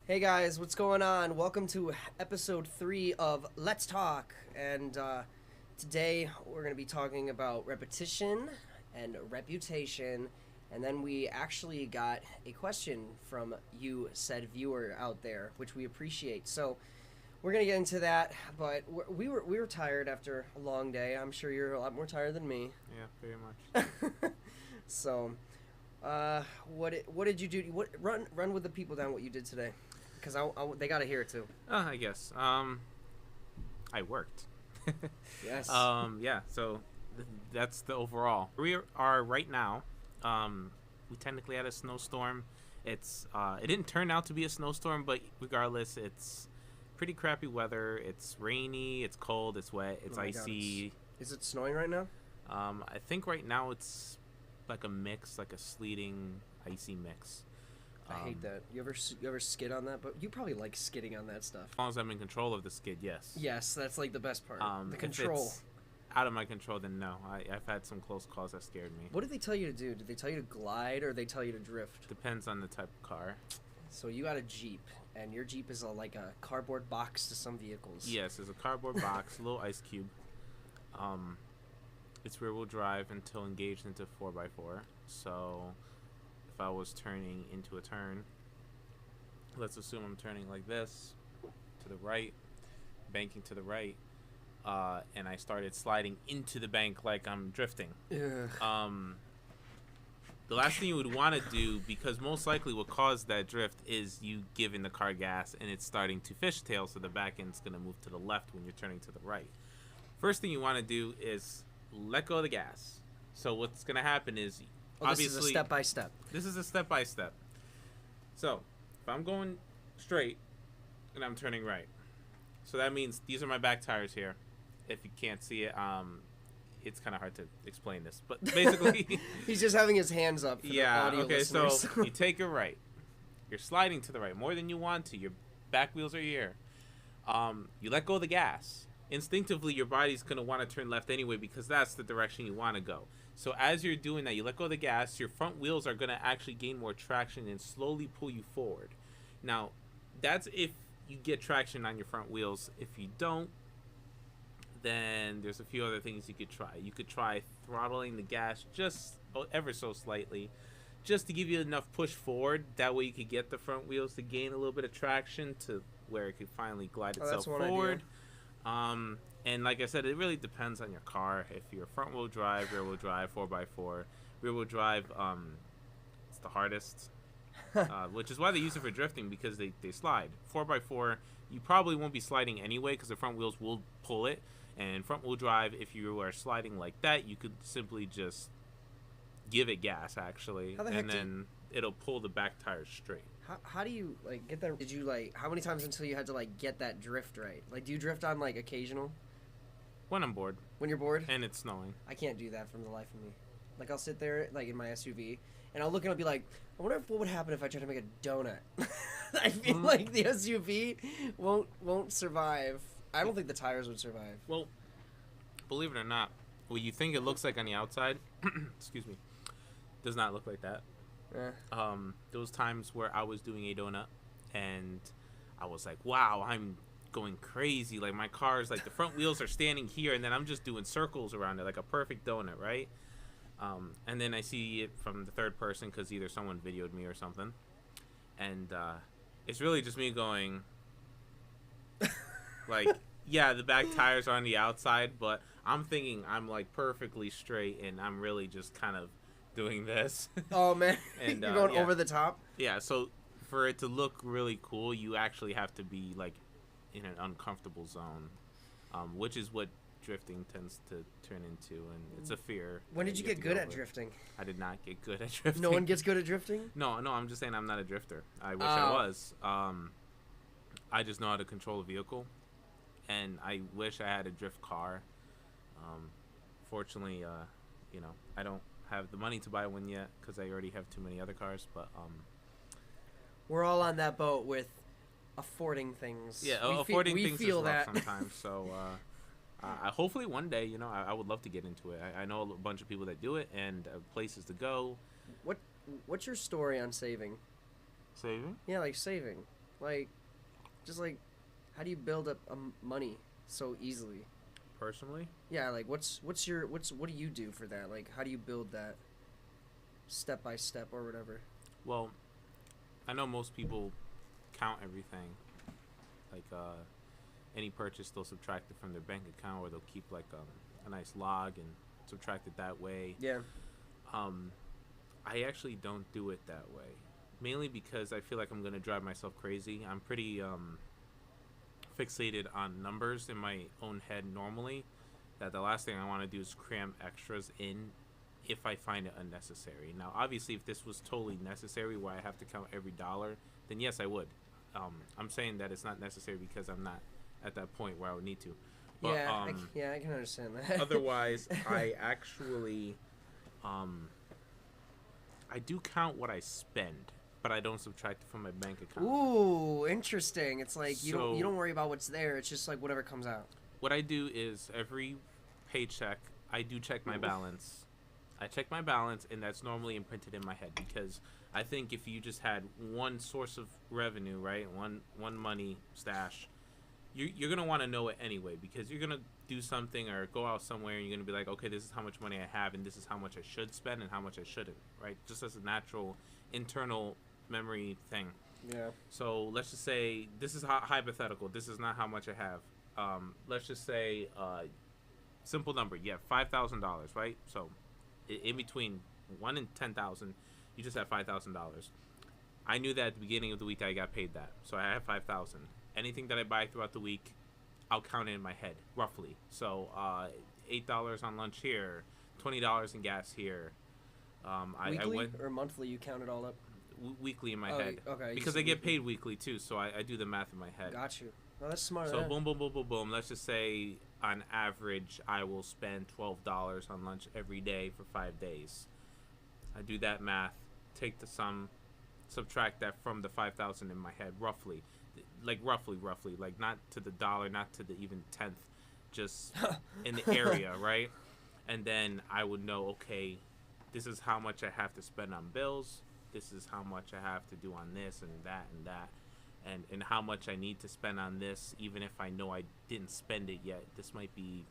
Hey guys, what's going on? Welcome to episode 3 of Let's Talk. And today we're going to be talking about repetition and reputation. And then we actually got a question from you, said viewer out there, which we appreciate. So we're going to get into that. But we were tired after a long day. I'm sure you're a lot more tired than me. Yeah, very much. So, what did you do? Run with the people down what you did today. Because they got to hear it too. I guess. I worked. Yes. Yeah, so that's the overall. We are right now. We technically had a snowstorm. It didn't turn out to be a snowstorm, but regardless, it's pretty crappy weather. It's rainy, it's cold, it's wet, it's icy. Is it snowing right now? I think right now it's like a mix, like a sleeting, icy mix. I hate that. You ever skid on that? But you probably like skidding on that stuff. As long as I'm in control of the skid, yes. Yes, that's like the best part. The If control. it's out of my control, then no. I've had some close calls that scared me. What did they tell you to do? Did they tell you to glide or they tell you to drift? Depends on the type of car. So you got a Jeep, and your Jeep is like a cardboard box to some vehicles. Yes, it's a cardboard box, a little ice cube. It's rear-wheel drive until engaged into 4x4. So if I was turning into a turn, let's assume I'm turning like this to the right, banking to the right, and I started sliding into the bank like I'm drifting. Ugh. The last thing you would want to do, because most likely what caused that drift is you giving the car gas and it's starting to fishtail, so the back end's going to move to the left when you're turning to the right. First thing you want to do is let go of the gas. So what's going to happen is, obviously, this is a step-by-step. This is a step-by-step. So if I'm going straight and I'm turning right, so that means these are my back tires here. If you can't see it, it's kind of hard to explain this, but basically He's just having his hands up for the audio okay, listeners. so you take a right, you're sliding to the right more than you want to, your back wheels are here, you let go of the gas. Instinctively your body's going to want to turn left anyway because that's the direction you want to go. So as you're doing that, you let go of the gas, your front wheels are going to actually gain more traction and slowly pull you forward. Now that's if you get traction on your front wheels. If you don't, then there's a few other things you could try. You could try throttling the gas just ever so slightly, just to give you enough push forward. That way you could get the front wheels to gain a little bit of traction to where it could finally glide itself forward. And like I said, it really depends on your car. If you're front wheel drive, rear wheel drive, 4x4, rear wheel drive, it's the hardest, which is why they use it for drifting, because they slide. 4x4, you probably won't be sliding anyway because the front wheels will pull it. And front wheel drive, if you are sliding like that, you could simply just give it gas, actually, and then it'll pull the back tires straight. How do you like get that? Did you how many times until you had to like get that drift right? Like, do you drift on like occasional? When I'm bored. When you're bored? And it's snowing. I can't do that from the life of me. Like, I'll sit there like in my SUV and I'll look and I'll be like, I wonder what would happen if I tried to make a donut. I feel like the SUV won't survive. I don't think the tires would survive. Well, believe it or not, what you think it looks like on the outside, excuse me, does not look like that. Those times where I was doing a donut and I was like, wow, I'm going crazy. Like, my car's like, the front wheels are standing here and then I'm just doing circles around it like a perfect donut, right? And then I see it from the third person because either someone videoed me or something. And it's really just me going, like, yeah, the back tires are on the outside, but I'm thinking I'm like perfectly straight and I'm really just kind of doing this. Oh man. And you're going over the top? Yeah, so for it to look really cool, you actually have to be like in an uncomfortable zone, which is what drifting tends to turn into, and it's a fear. When did you get good at drifting? I did not get good at drifting. No one gets good at drifting? No, I'm just saying I'm not a drifter. I wish I was. I just know how to control a vehicle, and I wish I had a drift car. Fortunately, I don't have the money to buy one yet because I already have too many other cars, but we're all on that boat with affording things. Yeah, affording things is rough sometimes. So hopefully one day, I would love to get into it. I know a bunch of people that do it and places to go. What's your story on saving? Saving? Yeah, like saving. Like, just like, how do you build up money so easily? Personally, Yeah, like what do you do for that? Like, how do you build that step by step or whatever? well, I know most people count everything. Like any purchase, they'll subtract it from their bank account, or they'll keep like a nice log and subtract it that way. Yeah. Um, I actually don't do it that way, mainly because I feel like I'm gonna drive myself crazy. I'm pretty fixated on numbers in my own head normally. That the last thing I want to do is cram extras in if I find it unnecessary. Now, obviously, if this was totally necessary, where I have to count every dollar, then yes, I would. I'm saying that it's not necessary because I'm not at that point where I would need to. But, Yeah, I can understand that. otherwise, I actually, I do count what I spend, but I don't subtract it from my bank account. Ooh, interesting. It's like you So- don't worry about what's there. It's just like whatever comes out. What I do is every paycheck, I do check my balance. I check my balance, and that's normally imprinted in my head because I think if you just had one source of revenue, right, one money stash, you're gonna want to know it anyway because you're gonna do something or go out somewhere and you're gonna be like, okay, this is how much money I have and this is how much I should spend and how much I shouldn't, right? Just as a natural internal memory thing. Yeah. So let's just say this is hypothetical. This is not how much I have. Let's just say simple number. You have $5,000, right? So in between 1 and 10,000, you just have $5,000. I knew that at the beginning of the week I got paid that, so I have 5,000. Anything that I buy throughout the week, I'll count it in my head roughly. So $8 on lunch here, $20 in gas here. Weekly I went or monthly? You count it all up. weekly in my Oh, head okay. because I get paid weekly too, so I do the math in my head. Got you. No, that's smart. So yeah. boom, boom, boom, boom, boom. Let's just say on average, I will spend $12 on lunch every day for 5 days. I do that math, take the sum, subtract that from the 5,000 in my head, roughly, like not to the dollar, not to the even tenth, just in the area, right? And then I would know, okay, this is how much I have to spend on bills. This is how much I have to do on this and that and that. And how much I need to spend on this, even if I know I didn't spend it yet. This might be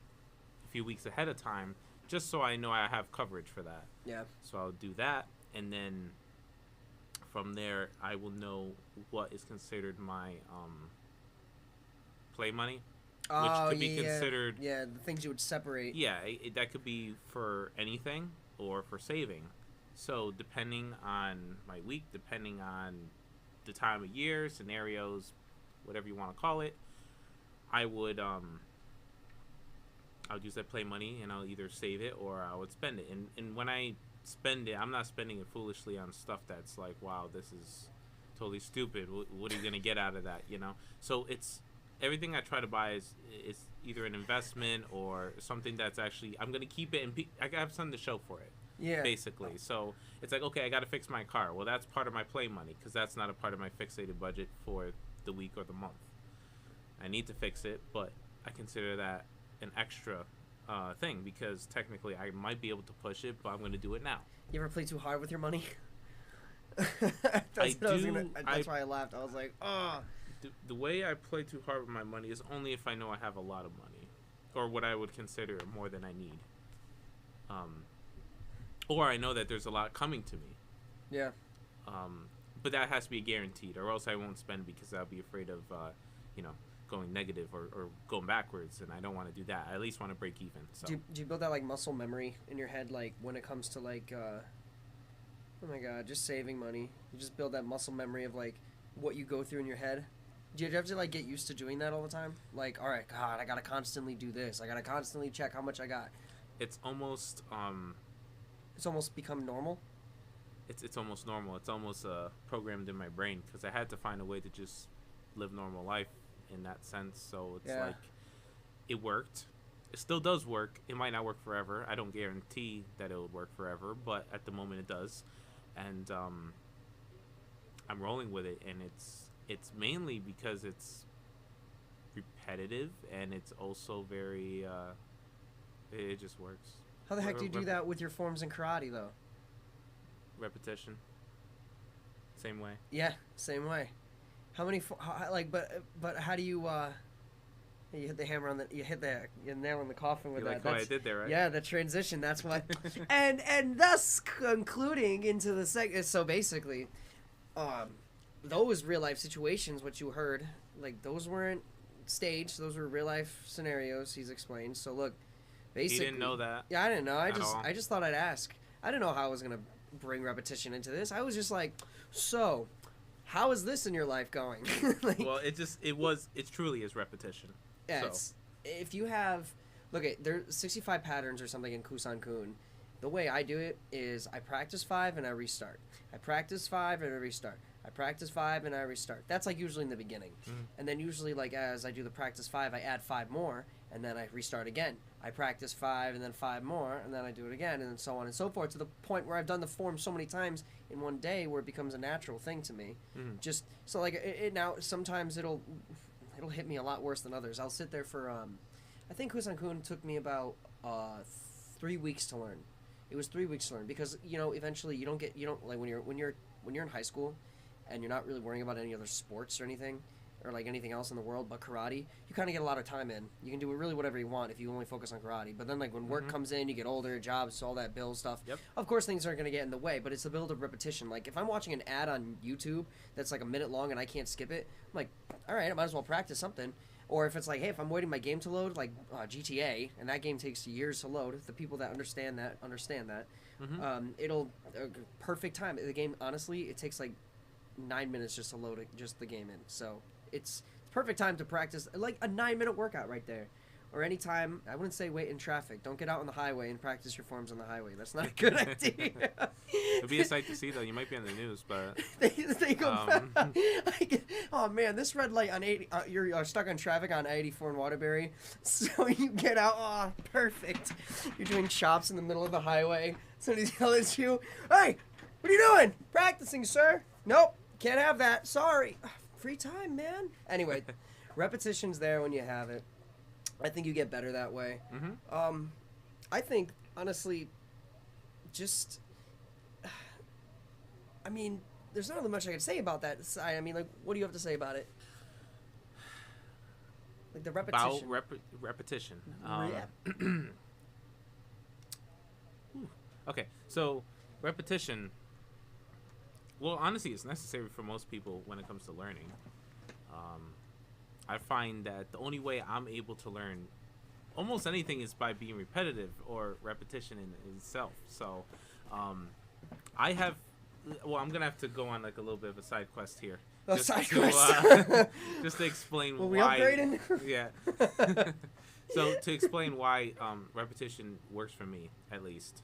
a few weeks ahead of time, just so I know I have coverage for that. Yeah. So I'll do that, and then from there, I will know what is considered my play money, which could be considered. Yeah, the things you would separate. Yeah, that could be for anything or for saving. So depending on my week, depending on the time of year, scenarios, whatever you want to call it, I would I'll use that play money and I'll either save it or I would spend it. And when I spend it, I'm not spending it foolishly on stuff that's like, wow, this is totally stupid. What are you gonna get out of that? You know. So it's everything I try to buy is either an investment or something that's actually I'm gonna keep it and I have something to show for it. Yeah. Basically, so it's like, okay, I got to fix my car. Well, that's part of my play money because that's not a part of my fixated budget for the week or the month. I need to fix it, but I consider that an extra thing because technically I might be able to push it, but I'm going to do it now. You ever play too hard with your money? That's why I laughed. I was like, oh. The way I play too hard with my money is only if I know I have a lot of money or what I would consider more than I need. Or I know that there's a lot coming to me. Yeah. But that has to be guaranteed, or else I won't spend because I'll be afraid of, going negative or going backwards, and I don't want to do that. I at least want to break even. So. Do you build that like muscle memory in your head, like when it comes to like, oh my god, just saving money? You just build that muscle memory of like what you go through in your head. Do you have to like get used to doing that all the time? Like, all right, God, I gotta constantly do this. I gotta constantly check how much I got. It's almost It's almost become normal. It's almost normal. It's almost programmed in my brain because I had to find a way to just live normal life in that sense. So it's like it worked. It still does work. It might not work forever. I don't guarantee that it will work forever, but at the moment it does. And I'm rolling with it, and it's mainly because it's repetitive and it's also very it just works. How the heck do you do that with your forms in karate, though? Repetition. Same way. Yeah, same way. How many? Like, but how do you? You hit the hammer on the. You hit the nail in the coffin with You that. like what I did there, right? Yeah, the transition. That's what. and thus concluding into the segment. So basically, those real life situations, what you heard, like those weren't staged. Those were real life scenarios. He's explained. So look, basically. You didn't know that. Yeah, I didn't know. all. I just thought I'd ask. I didn't know how I was gonna bring repetition into this. I was just like, so, how is this in your life going? Like, Well, it truly is repetition. yeah, So. it's, if you have, look at there's 65 patterns or something in Kusan-kun. The way I do it is I practice 5 and I restart. I practice 5 and I restart. I practice 5 and I restart. That's like usually in the beginning. And then usually like as I do the practice 5, I add 5 more and then I restart again. I practice 5 and then 5 more and then I do it again and then so on and so forth to the point where I've done the form so many times in one day where it becomes a natural thing to me. Just so like it now sometimes it'll hit me a lot worse than others. I'll sit there for I think Kusan-kun took me about 3 weeks to learn. It was 3 weeks to learn because eventually you don't like when you're in high school and you're not really worrying about any other sports or anything or like anything else in the world but karate, you kind of get a lot of time in. You can do really whatever you want if you only focus on karate. But then like when work comes in, you get older, jobs, all that bill stuff. Yep. Of course things aren't going to get in the way, but it's the build of repetition. Like if I'm watching an ad on YouTube that's like a minute long and I can't skip it, I'm like, all right, I might as well practice something. Or if it's like, hey, if I'm waiting my game to load, like GTA, and that game takes years to load, the people that understand that. It'll perfect time. The game, honestly, it takes like 9 minutes just to load just the game in. So it's perfect time to practice, like a 9-minute workout right there. Or anytime, I wouldn't say wait in traffic. Don't get out on the highway and practice your forms on the highway. That's not a good idea. It'll be a sight to see, though. You might be on the news, but they go. Oh man, this red light on 80. You're stuck on traffic on 84 in Waterbury, so you get out. Oh, perfect. You're doing chops in the middle of the highway. Somebody tells you, "Hey, what are you doing? Practicing, sir." Nope, can't have that. Sorry. Free time, man. Anyway, repetition's there when you have it. I think you get better that way. I think, honestly, just... I mean, there's not really much I can say about that. I mean, like, what do you have to say about it? Like, the repetition. About repetition. Okay, so repetition... Well, honestly, it's necessary for most people when it comes to learning. I find that the only way I'm able to learn almost anything is by being repetitive or repetition in itself. So, I'm gonna have to go on like a little bit of a side quest here. Just to explain Will why. We upgrading? Yeah. So to explain why repetition works for me, at least,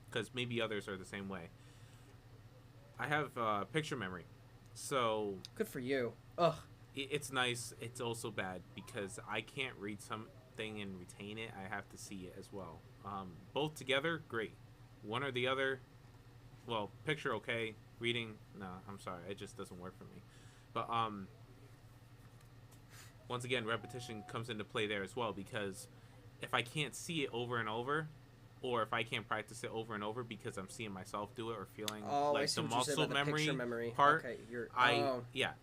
because maybe others are the same way. I have picture memory, so good for you. Ugh. It's nice. It's also bad because I can't read something and retain it. I have to see it as well. Both together, great. One or the other, well, picture okay. Reading, no, I'm sorry. It just doesn't work for me. But once again, repetition comes into play there as well because if I can't see it over and over, or if I can't practice it over and over because I'm seeing myself do it or feeling like the muscle memory part, okay,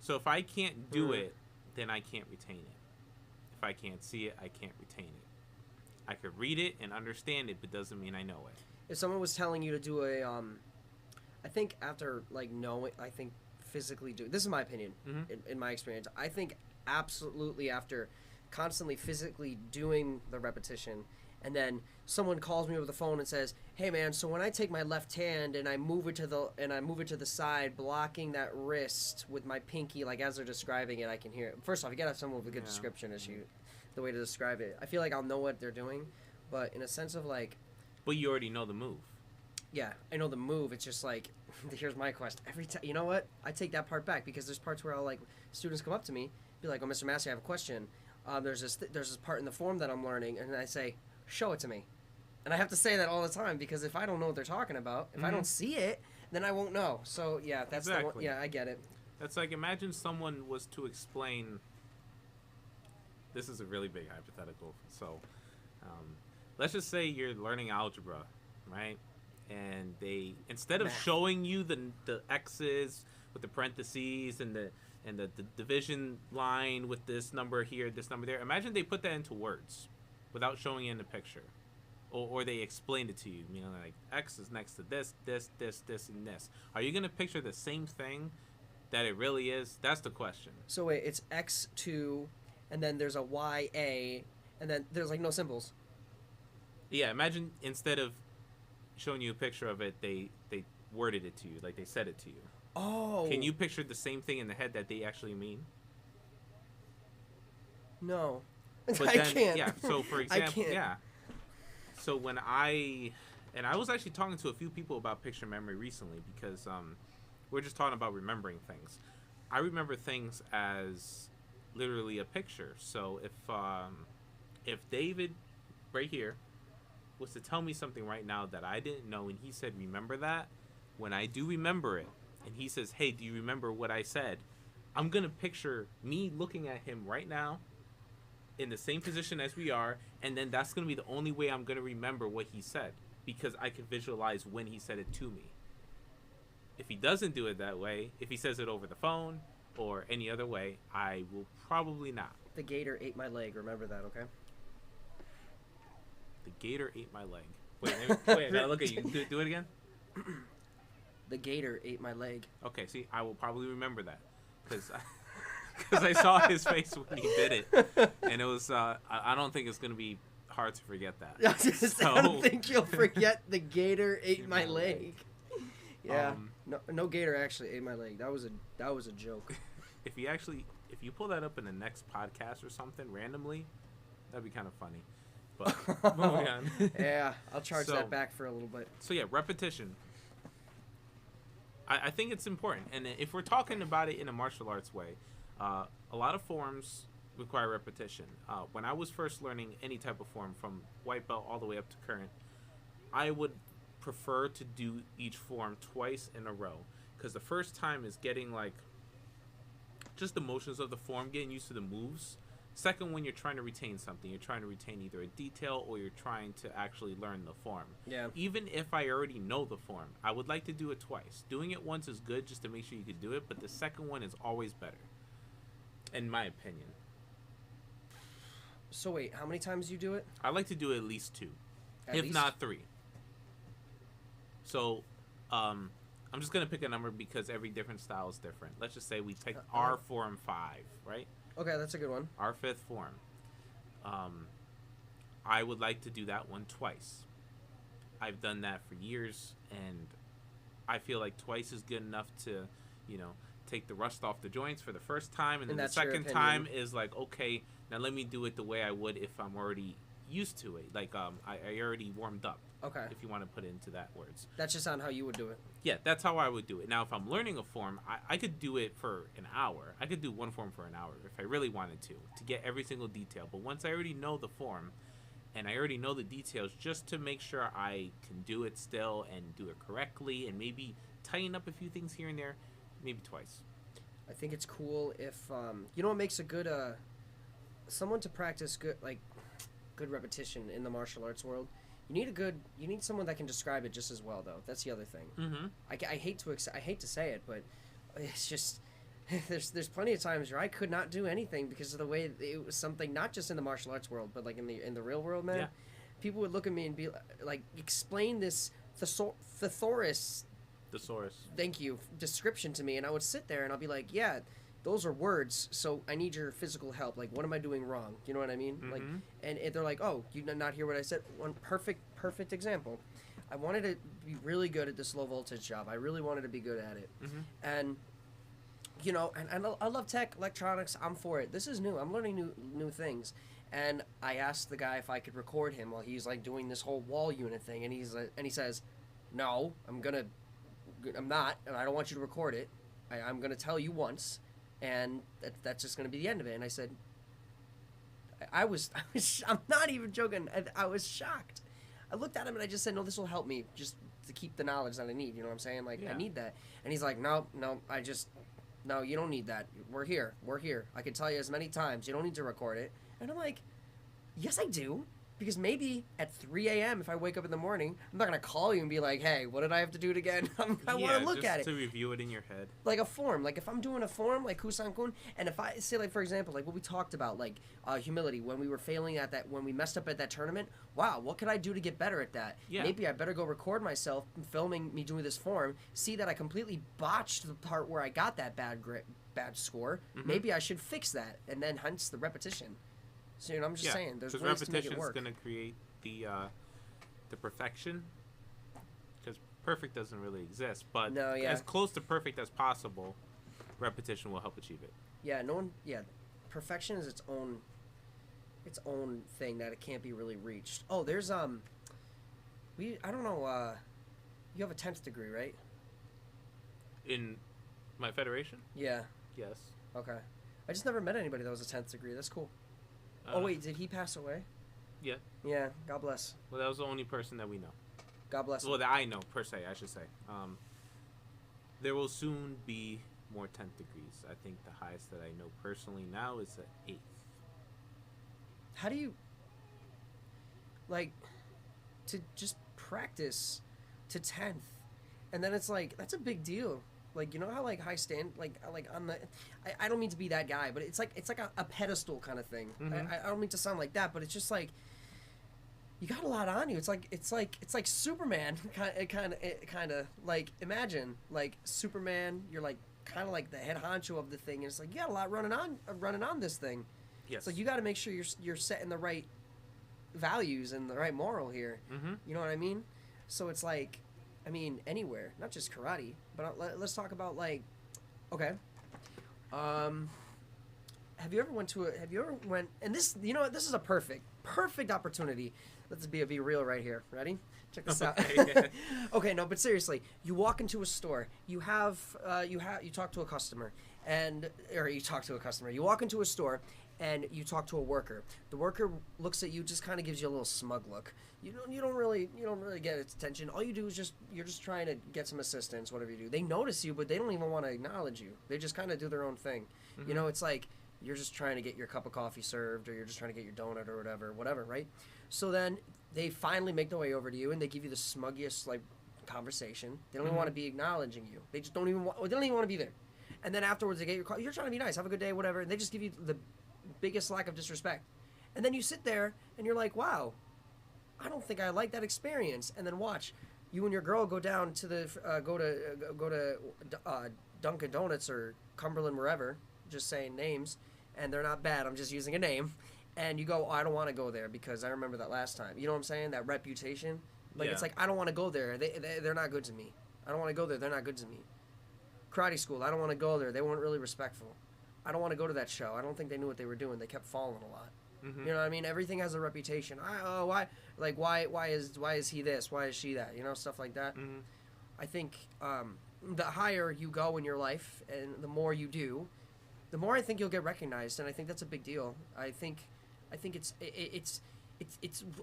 So if I can't do it, then I can't retain it. If I can't see it, I can't retain it. I could read it and understand it, but doesn't mean I know it. If someone was telling you to do a, I think after like knowing, I think physically do. This is my opinion, in my experience. I think absolutely after constantly physically doing the repetition. And then someone calls me over the phone and says, "Hey man, so when I take my left hand and I move it to the side, blocking that wrist with my pinky, like as they're describing it, I can hear it." First off, you gotta have someone with a good description the way to describe it. I feel like I'll know what they're doing, but in a sense of like. But you already know the move. Yeah, I know the move. It's just like, here's my quest. Every time, you know what? I take that part back because there's parts where I'll like students come up to me, be like, "Oh, Mr. Massey, I have a question. There's this part in the form that I'm learning," and I say, "Show it to me." And I have to say that all the time because if I don't know what they're talking about, if I don't see it, then I won't know. So yeah, that's the one. Yeah, I get it. That's like, imagine someone was to explain. This is a really big hypothetical. So, let's just say you're learning algebra, right? And they, instead of showing you the X's with the parentheses and the and the division line with this number here, this number there. Imagine they put that into words without showing it in the picture. Or they explained it to you. You know, like X is next to this, this, this, this, and this. Are you going to picture the same thing that it really is? That's the question. So wait, it's X2, and then there's a YA, and then there's like no symbols. Yeah, imagine instead of showing you a picture of it, they worded it to you, like they said it to you. Oh. Can you picture the same thing in the head that they actually mean? No. But I then, can't. Yeah, so for example, can't. yeah. So when I was actually talking to a few people about picture memory recently because we're just talking about remembering things. I remember things as literally a picture. So if David right here was to tell me something right now that I didn't know and he said remember that, when I do remember it and he says, "Hey, do you remember what I said?" I'm going to picture me looking at him right now in the same position as we are, and then that's going to be the only way I'm going to remember what he said, because I can visualize when he said it to me. If he doesn't do it that way, if he says it over the phone or any other way, I will probably not. The gator ate my leg. Remember that, okay? The gator ate my leg. Wait, I gotta look at you. Do it again? The gator ate my leg. Okay, see, I will probably remember that, because I saw his face when he did it, and it was. I don't think it's gonna be hard to forget that. I don't think you'll forget the gator ate my leg. Yeah, no gator actually ate my leg. That was a joke. If you pull that up in the next podcast or something randomly, that'd be kind of funny. But moving on. Yeah, I'll charge that back for a little bit. So yeah, repetition. I think it's important, and if we're talking about it in a martial arts way, a lot of forms require repetition. When I was first learning any type of form, from white belt all the way up to current, I would prefer to do each form twice in a row, because the first time is getting like just the motions of the form, getting used to the moves. Second, when you're trying to retain something, you're trying to retain either a detail or you're trying to actually learn the form. Yeah. Even if I already know the form, I would like to do it twice. Doing it once is good just to make sure you can do it, but the second one is always better, in my opinion. So wait, how many times do you do it? I like to do at least 2, if not 3. So, I'm just gonna pick a number because every different style is different. Let's just say we picked our form 5, right? Okay, that's a good one. Our 5th form. I would like to do that one twice. I've done that for years, and I feel like twice is good enough to, take the rust off the joints for the first time, and then the second time is like, okay, now let me do it the way I would if I'm already used to it. Like, I already warmed up. Okay. If you want to put it into that words. That's just on how you would do it. Yeah, that's how I would do it. Now, if I'm learning a form, I could do it for an hour. I could do one form for an hour if I really wanted to get every single detail. But once I already know the form, and I already know the details, just to make sure I can do it still and do it correctly, and maybe tighten up a few things here and there, maybe twice. I think it's cool if, you know what makes a good, someone to practice good repetition in the martial arts world? You need someone that can describe it just as well, though. That's the other thing. Mm-hmm. I hate to say it, but it's just there's plenty of times where I could not do anything because of the way it was something, not just in the martial arts world, but like in the real world, man. Yeah. People would look at me and be like, explain this thesaurus. Thank you. Description to me, and I would sit there and I'll be like, yeah. Those are words, so I need your physical help. Like, what am I doing wrong? You know what I mean? Mm-hmm. Like, and they're like, oh, you did not hear what I said? One perfect example. I wanted to be really good at this low voltage job. I really wanted to be good at it. Mm-hmm. And, and I love tech, electronics. I'm for it. This is new. I'm learning new things. And I asked the guy if I could record him while he's, like, doing this whole wall unit thing. And he says, no, I'm not, and I don't want you to record it. I'm going to tell you once. And that's just going to be the end of it. And I said, I'm not even joking. I was shocked. I looked at him and I just said, no, this will help me just to keep the knowledge that I need. You know what I'm saying? Like, yeah. I need that. And he's like, no, you don't need that. We're here. I can tell you as many times. You don't need to record it. And I'm like, yes, I do. Because maybe at 3 a.m. if I wake up in the morning, I'm not going to call you and be like, hey, what did I have to do again? I want to look at it. to review it in your head. Like a form. Like if I'm doing a form, like Kusan-kun, and if I say, like, for example, like what we talked about, like humility, when we were failing at that, when we messed up at that tournament, wow, what could I do to get better at that? Yeah. Maybe I better go record myself filming me doing this form, see that I completely botched the part where I got that bad score. Mm-hmm. Maybe I should fix that, and then hence the repetition. So, I'm just saying, there's ways to make it work. Repetition is going to create the perfection, because perfect doesn't really exist, but as close to perfect as possible, repetition will help achieve it. Yeah, perfection is its own thing that it can't be really reached. Oh, there's I don't know, you have a 10th degree, right? In my federation? Yeah. Yes. Okay. I just never met anybody that was a 10th degree. That's cool. Oh, wait, did he pass away? Yeah. Yeah, God bless. Well, that was the only person that we know. God bless him. Well, that I know, per se, I should say. There will soon be more 10th degrees. I think the highest that I know personally now is an 8th. How do you, like, to just practice to 10th, and then it's like, that's a big deal. Like, you know how, like, on the, I don't mean to be that guy, but it's like a pedestal kind of thing. Mm-hmm. I don't mean to sound like that, but it's just like, you got a lot on you. It's like Superman, kind of like, imagine, like, Superman, you're like, kind of like the head honcho of the thing, and it's like, you got a lot running on this thing. Yes. So you got to make sure you're setting the right values and the right moral here. Mm-hmm. You know what I mean? So it's like, I mean, anywhere, not just karate, but let's talk about, like, okay. Have you ever went, and this, you know what, this is a perfect opportunity. Let's be real right here. Ready? Check this out. Okay, no, but seriously, you walk into a store, you talk to a customer, you walk into a store, and you talk to a worker. The worker looks at you, just kind of gives you a little smug look. You don't really get its attention. All you do is you're just trying to get some assistance, whatever you do. They notice you, but they don't even want to acknowledge you. They just kind of do their own thing. Mm-hmm. You know, it's like you're just trying to get your cup of coffee served, or you're just trying to get your donut or whatever, right? So then they finally make their way over to you, and they give you the smuggiest, like, conversation. They don't even want to be acknowledging you. They just don't even want to be there. And then afterwards, they get your call. You're trying to be nice, have a good day, whatever, and they just give you the biggest lack of disrespect. And then you sit there and you're like, wow, I don't think I like that experience. And then watch, you and your girl go down to the go to Dunkin' Donuts or Cumberland, wherever, just saying names, and they're not bad, I'm just using a name, and you go, oh, I don't want to go there because I remember that last time. You know what I'm saying? That reputation. Like, It's like, I don't want to go there. They're not good to me. I don't want to go there. They're not good to me. Karate school, I don't want to go there. They weren't really respectful. I don't want to go to that show. I don't think they knew what they were doing. They kept falling a lot. Mm-hmm. You know what I mean? Everything has a reputation. Why is he this? Why is she that? You know, stuff like that. Mm-hmm. I think the higher you go in your life and the more you do, the more I think you'll get recognized, and I think that's a big deal. I think it's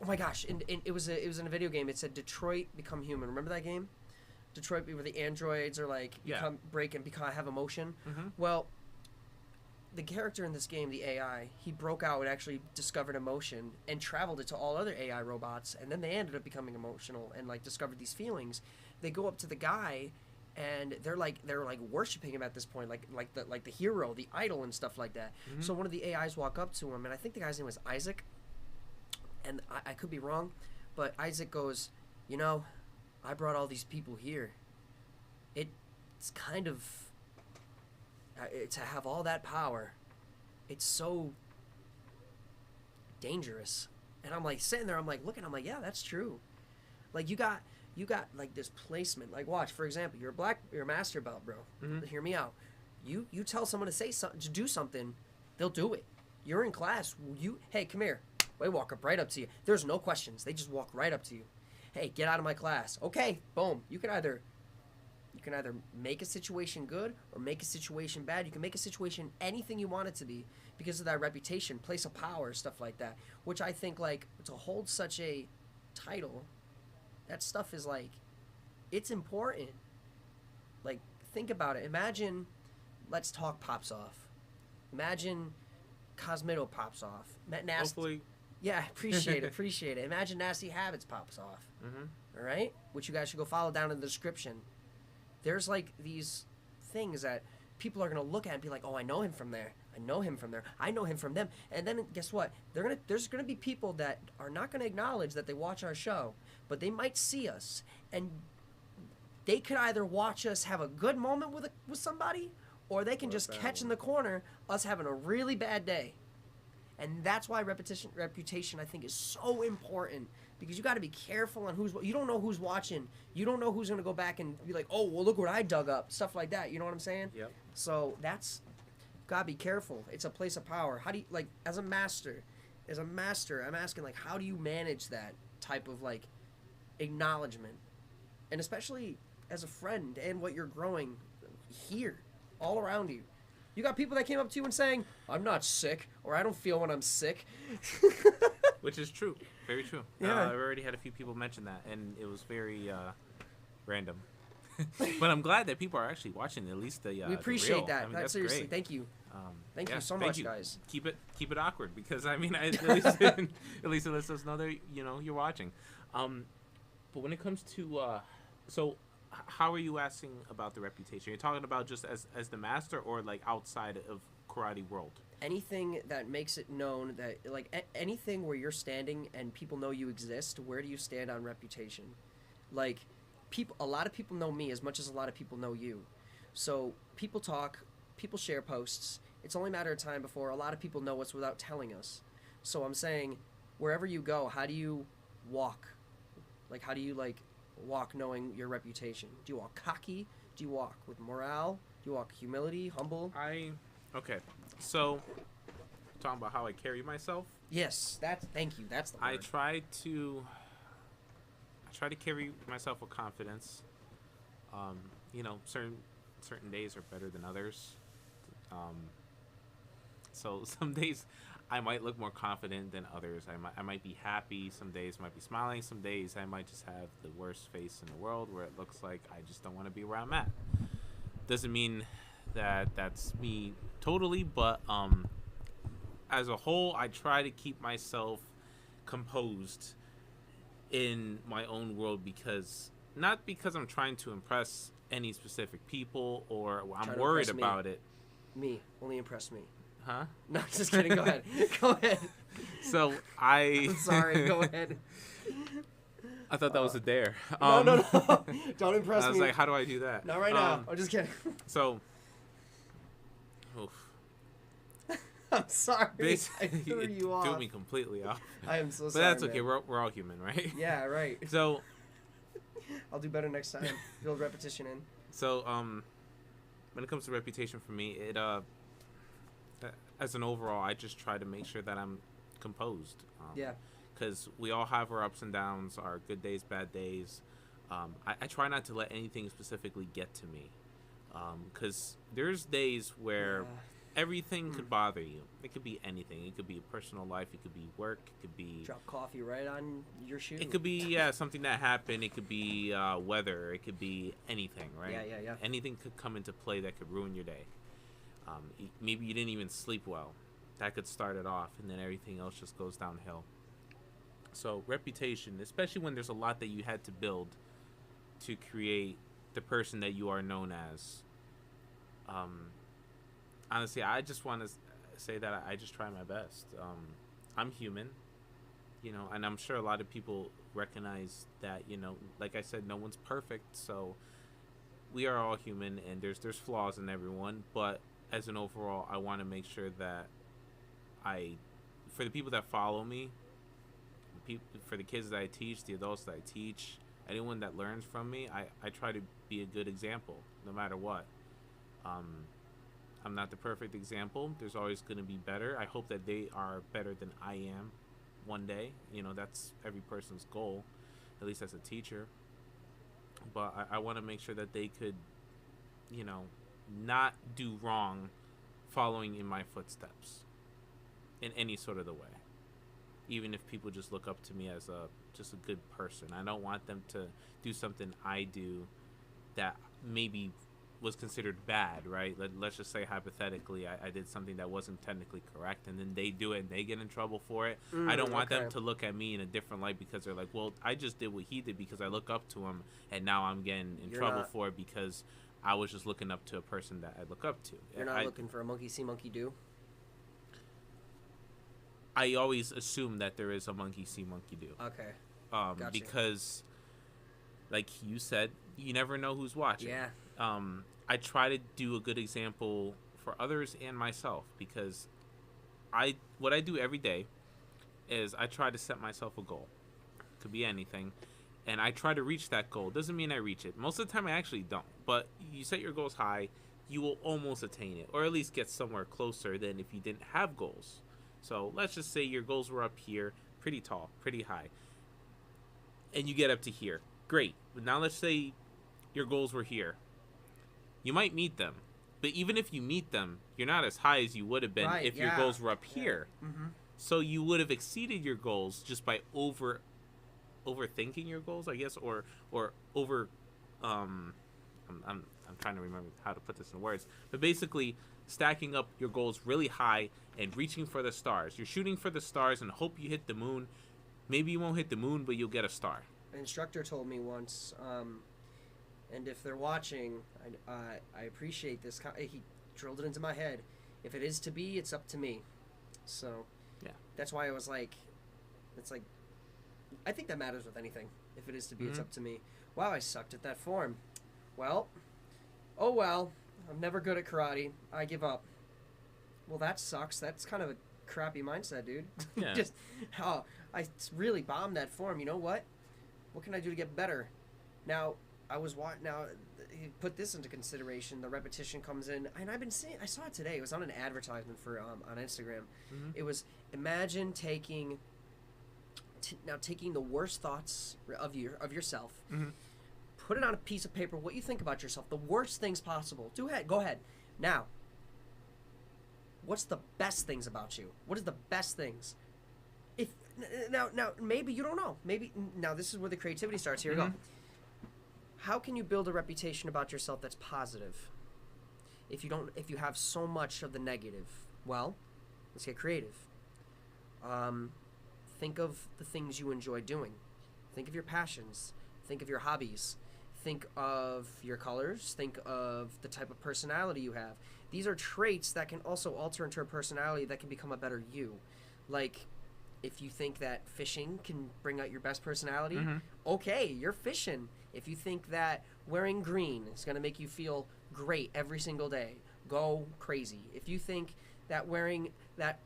oh my gosh! And it was in a video game. It said Detroit Become Human. Remember that game? Detroit, where the androids are like have emotion. Mm-hmm. Well, the character in this game, the AI, he broke out and actually discovered emotion and traveled it to all other AI robots, and then they ended up becoming emotional and, like, discovered these feelings. They go up to the guy, and they're like worshiping him at this point, like the hero, the idol, and stuff like that. Mm-hmm. So one of the AIs walk up to him, and I think the guy's name was Isaac, and I could be wrong, but Isaac goes, you know, I brought all these people here. It's kind of to have all that power, it's so dangerous. And I'm like sitting there, I'm like looking, I'm like, yeah, that's true. Like you got like this placement. Like watch, for example, you're a master belt, bro. Mm-hmm. Hear me out. You tell someone to say something, to do something, they'll do it. You're in class. Hey, come here. They walk up right up to you. There's no questions. They just walk right up to you. Hey, get out of my class. Okay, boom. You can either make a situation good or make a situation bad. You can make a situation anything you want it to be because of that reputation, place of power, stuff like that. Which I think, like, to hold such a title, that stuff is, like, it's important. Like, think about it. Imagine Let's Talk pops off. Imagine Cosmito pops off. Yeah, appreciate it. Appreciate it. Imagine Nasty Habits pops off. Mm-hmm. All right, which you guys should go follow down in the description. There's like these things that people are gonna look at and be like, "Oh, I know him from there. I know him from there. I know him from them." And then guess what? There's gonna be people that are not gonna acknowledge that they watch our show, but they might see us, and they could either watch us have a good moment with somebody, or they can just catch in the corner us having a really bad day. And that's why reputation, I think, is so important, because you got to be careful on you don't know who's watching. You don't know who's going to go back and be like, "Oh, well, look what I dug up," stuff like that. You know what I'm saying? Yep. So that's, got to be careful. It's a place of power. How do you, like, as a master, I'm asking, like, how do you manage that type of, like, acknowledgement? And especially as a friend and what you're growing here, all around you. You got people that came up to you and saying, "I'm not sick," or "I don't feel when I'm sick." Which is true. Very true. Yeah. I've already had a few people mention that, and it was very random. But I'm glad that people are actually watching at least the we appreciate the that. I mean, That's seriously, great. thank you. Thank Yeah, you so thank much, you. guys. Keep it awkward, because I mean, at least it lets us know that you're watching. But when it comes to so how are you asking about the reputation? You're talking about just as the master, or like outside of karate world? Anything that makes it known that, like, anything where you're standing and people know you exist, where do you stand on reputation? Like, a lot of people know me as much as a lot of people know you. So people talk, people share posts. It's only a matter of time before a lot of people know us without telling us. So I'm saying, wherever you go, how do you walk? Like, how do you, like, walk knowing your reputation? Do you walk cocky? Do you walk with morale? Do you walk humility, humble? Okay. So, talking about how I carry myself. Yes, thank you. That's the word. I try to carry myself with confidence. Certain days are better than others. So some days I might look more confident than others. I might be happy. Some days I might be smiling. Some days I might just have the worst face in the world, where it looks like I just don't want to be where I'm at. Doesn't mean that that's me totally, but as a whole, I try to keep myself composed in my own world, not because I'm trying to impress any specific people, or I'm worried about it. Me. Only impress me. Huh? No, just kidding. Go ahead. Go ahead. So I'm sorry. Go ahead. I thought that was a dare. No. Don't impress me. I was like, how do I do that? Not right now. I'm just kidding. So, I'm sorry. I threw you off. Threw me completely off. I am so sorry. But that's okay. Man. We're all human, right? Yeah, right. So, I'll do better next time. Build repetition in. So, when it comes to reputation for me, it as an overall, I just try to make sure that I'm composed. Yeah. Because we all have our ups and downs, our good days, bad days. I try not to let anything specifically get to me. Because there's days where everything could bother you. It could be anything. It could be personal life. It could be work. It could be... Drop coffee right on your shoe. It could be, something that happened. It could be weather. It could be anything, right? Yeah. Anything could come into play that could ruin your day. Maybe you didn't even sleep well. That could start it off, and then everything else just goes downhill. So reputation, especially when there's a lot that you had to build to create the person that you are known as. Honestly, I just want to say that I just try my best. I'm human, and I'm sure a lot of people recognize that, like I said, no one's perfect. So we are all human, and there's flaws in everyone. But as an overall, I want to make sure that for the people that follow me, for the kids that I teach, the adults that I teach, anyone that learns from me, I try to be a good example, no matter what. I'm not the perfect example. There's always going to be better. I hope that they are better than I am one day. That's every person's goal, at least as a teacher. But I want to make sure that they could, not do wrong following in my footsteps in any sort of the way. Even if people just look up to me as just a good person. I don't want them to do something I do that maybe was considered bad, right? Let's just say hypothetically, I did something that wasn't technically correct, and then they do it and they get in trouble for it. I don't want them to look at me in a different light because they're like, well, I just did what he did because I look up to him, and now I'm getting in trouble for it because I was just looking up to a person that I look up to. You're not looking for a monkey see, monkey do? I always assume that there is a monkey see, monkey do. Okay. Gotcha. Because, like you said, you never know who's watching. Yeah. I try to do a good example for others and myself because what I do every day is I try to set myself a goal. Could be anything. And I try to reach that goal. Doesn't mean I reach it. Most of the time I actually don't. But you set your goals high, you will almost attain it. Or at least get somewhere closer than if you didn't have goals. So let's just say your goals were up here, pretty tall, pretty high. And you get up to here. Great. But now let's say your goals were here. You might meet them. But even if you meet them, you're not as high as you would have been if your goals were up here. Mm-hmm. So you would have exceeded your goals just by overthinking your goals, I guess, or over I'm trying to remember how to put this in words. But basically stacking up your goals really high and reaching for the stars. You're shooting for the stars and hope you hit the moon. Maybe you won't hit the moon, but you'll get a star. An instructor told me once, and if they're watching, I appreciate this. He drilled it into my head. If it is to be, it's up to me. So, yeah, that's why I was like, it's like, I think that matters with anything. If it is to be, it's up to me. Wow, I sucked at that form. Well, oh well. I'm never good at karate. I give up. Well, that sucks. That's kind of a crappy mindset, dude. Yeah. I really bombed that form. You know what? What can I do to get better? Now, you put this into consideration. The repetition comes in, and I've been seeing. I saw it today. It was on an advertisement for on Instagram. Mm-hmm. It was imagine taking the worst thoughts of yourself. Mm-hmm. Put it on a piece of paper. What you think about yourself, the worst things possible. Go ahead. Now, what's the best things about you? What is the best things? Now, maybe you don't know. Maybe now this is where the creativity starts. Here we go. How can you build a reputation about yourself that's positive? If you have so much of the negative, well, let's get creative. Think of the things you enjoy doing. Think of your passions. Think of your hobbies. Think of your colors. Think of the type of personality you have. These are traits that can also alter into a personality that can become a better you. Like, if you think that fishing can bring out your best personality, okay, you're fishing. If you think that wearing green is going to make you feel great every single day, go crazy. If you think that wearing that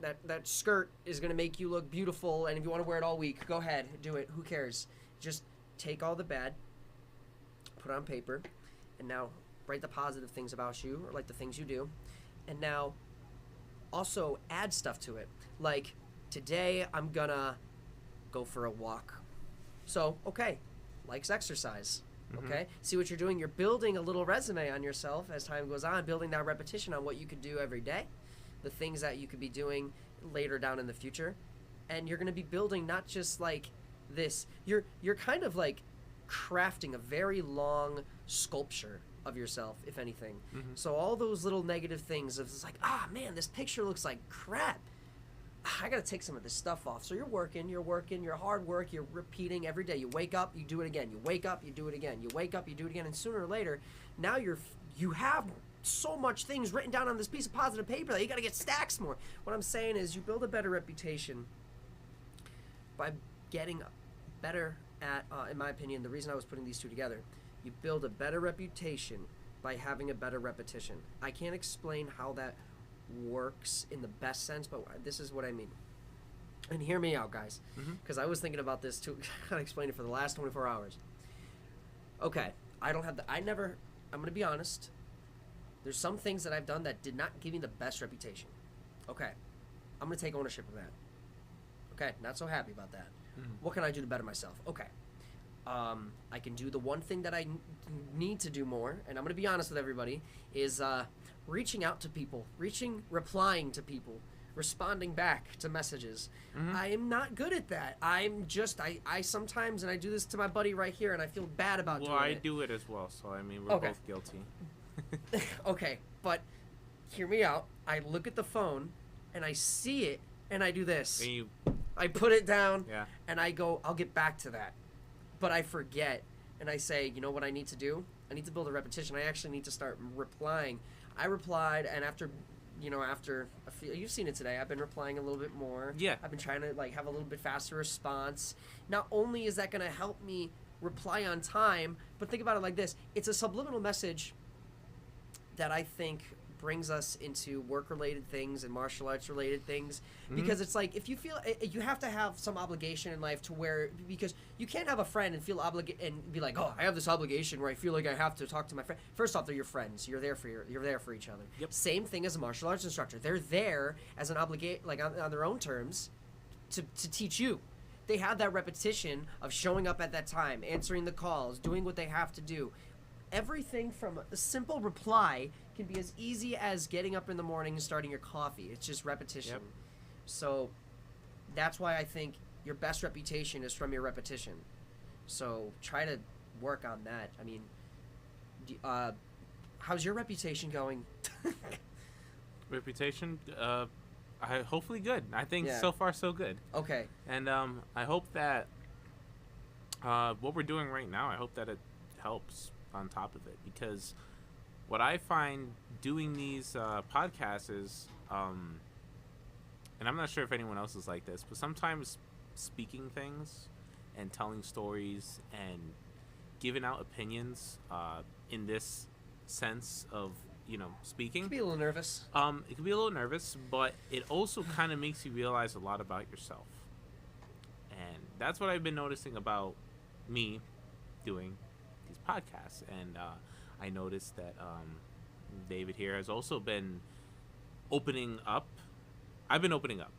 skirt is going to make you look beautiful, and if you want to wear it all week, go ahead, do it. Who cares? Just take all the bad, put it on paper, and now write the positive things about you, or like the things you do, and now also add stuff to it. Like, today I'm gonna go for a walk. So, okay, likes exercise. Okay, see what you're doing. You're building a little resume on yourself as time goes on, building that repetition on what you could do every day, the things that you could be doing later down in the future, and you're going to be building not just like this. You're kind of like crafting a very long sculpture of yourself, if anything. So all those little negative things of it's like, man, this picture looks like crap. I gotta take some of this stuff off. So you're working, you're hard work, you're repeating every day. You wake up, you do it again. You wake up, you do it again. You wake up, you do it again. And sooner or later, now you have so much things written down on this piece of positive paper that you gotta get stacks more. What I'm saying is you build a better reputation by getting better at, in my opinion, the reason I was putting these two together, you build a better reputation by having a better repetition. I can't explain how that works in the best sense, but this is what I mean. And hear me out, guys, because I was thinking about this too. I gotta explain it for the last 24 hours. Okay, I'm gonna be honest. There's some things that I've done that did not give me the best reputation. Okay, I'm gonna take ownership of that. Okay, not so happy about that. What can I do to better myself? Okay, I can do the one thing that I need to do more, and I'm gonna be honest with everybody, is reaching out to people, replying to people, responding back to messages. I am not good at that. I sometimes, and I do this to my buddy right here, and I feel bad about doing it. Well, I do it as well, so I mean, we're both guilty. Okay, but hear me out. I look at the phone and I see it and I do this. And you, I put it down yeah. and I go, I'll get back to that. But I forget and I say, you know what I need to do? I need to build a repetition. I actually need to start replying. I replied, and after a few, you've seen it today, I've been replying a little bit more. Yeah. I've been trying to like have a little bit faster response. Not only is that going to help me reply on time, but think about it like this. It's a subliminal message that I think brings us into work-related things and martial arts-related things, because it's like if you feel you have to have some obligation in life to where, because you can't have a friend and feel obligated and be like, oh, I have this obligation where I feel like I have to talk to my friend. First off, they're your friends. You're there for each other. Yep. Same thing as a martial arts instructor. They're there as an obligate, like on their own terms, to teach you. They have that repetition of showing up at that time, answering the calls, doing what they have to do. Everything from a simple reply can be as easy as getting up in the morning and starting your coffee. It's just repetition. Yep. So that's why I think your best reputation is from your repetition. So try to work on that. I mean, how's your reputation going? Reputation, hopefully good. I think Yeah. so far so good. Okay. And I hope that what we're doing right now, I hope that it helps on top of it, because what I find doing these podcasts is, and I'm not sure if anyone else is like this, but sometimes speaking things and telling stories and giving out opinions in this sense of, speaking. Be a little nervous. It can be a little nervous, but it also kind of makes you realize a lot about yourself. And that's what I've been noticing about me doing these podcasts. And I noticed that David here has also been opening up. I've been opening up,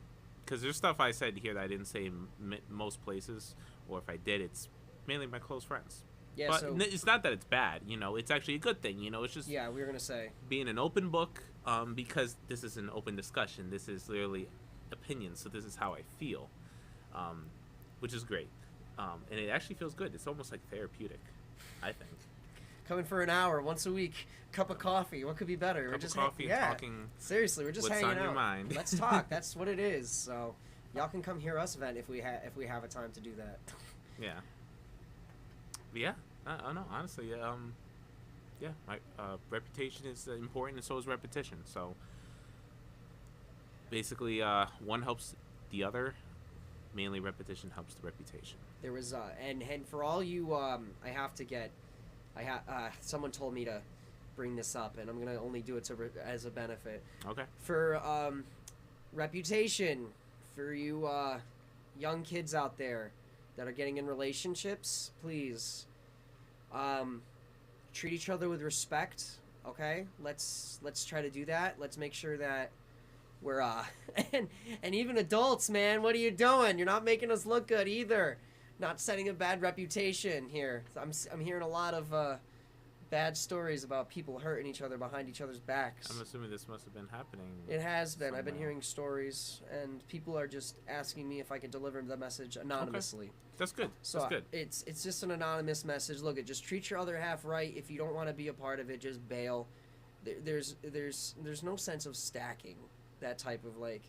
because there's stuff I said here that I didn't say in most places, or if I did, it's mainly my close friends. Yeah. But So it's not that it's bad, it's actually a good thing, it's just yeah, we were gonna say. being an open book, because this is an open discussion. This is literally opinions, so this is how I feel, which is great, and it actually feels good. It's almost like therapeutic, I think. Coming for an hour once a week, cup of coffee. What could be better? Cup We're of just coffee and talking. Seriously, we're just what's hanging on your out. mind. Let's talk. That's what it is. So, y'all can come hear us vent if we have a time to do that. Yeah. But yeah. I know. Honestly, yeah. My reputation is important, and so is repetition. So basically, one helps the other. Mainly, repetition helps the reputation. There was and for all you someone told me to bring this up, and I'm gonna only do it as a benefit. Okay. For reputation, for you young kids out there that are getting in relationships, please treat each other with respect. Okay, let's try to do that. Let's make sure that we're and even adults, man, what are you doing? You're not making us look good either. Not setting a bad reputation here. I'm hearing a lot of bad stories about people hurting each other behind each other's backs. I'm assuming this must have been happening. It has been. I've been somewhere. hearing stories, and people are just asking me if I can deliver the message anonymously. Okay. That's good. So That's good. it's just an anonymous message. Look, just treat your other half right. If you don't want to be a part of it, just bail. There's no sense of stacking that type of like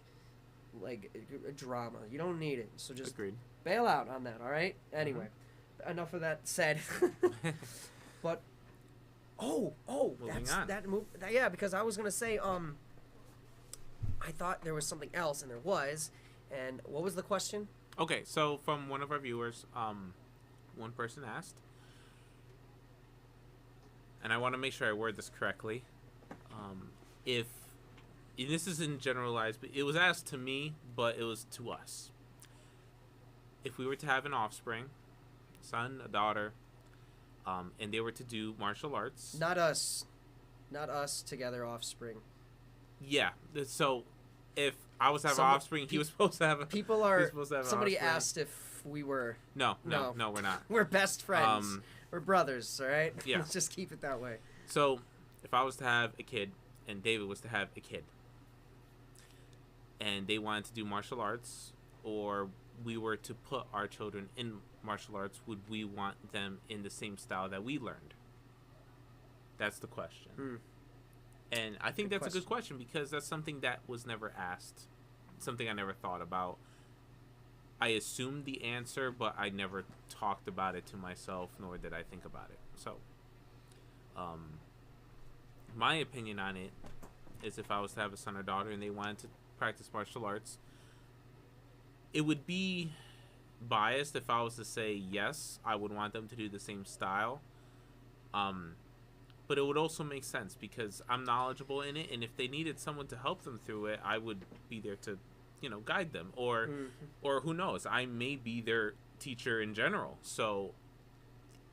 drama. You don't need it. So just Agreed. bail out on that. All right. Anyway, enough of that said. But Moving on. yeah, because I was gonna say I thought there was something else, and there was. And what was the question? Okay, so from one of our viewers, one person asked, and I want to make sure I word this correctly. If and this isn't generalized, but it was asked to me, but it was to us. If we were to have an offspring, son, a daughter, and they were to do martial arts. Not us together, offspring. Yeah. So if I was to have an Some- offspring, he was supposed to have a. People he was are. supposed to have an Somebody offspring. asked if we were. No, No. we're not. We're best friends. We're brothers. All right. Yeah. Let's just keep it that way. So if I was to have a kid, and David was to have a kid, and they wanted to do martial arts, or we were to put our children in martial arts, would we want them in the same style that we learned? That's the question. Hmm. And I think Good that's a good question because that's something that was never asked. Something I never thought about. I assumed the answer, but I never talked about it to myself, nor did I think about it. So, my opinion on it is if I was to have a son or daughter and they wanted to practice martial arts, it would be biased if I was to say yes, I would want them to do the same style. But it would also make sense because I'm knowledgeable in it, and if they needed someone to help them through it, I would be there to, guide them, or who knows, I may be their teacher in general. So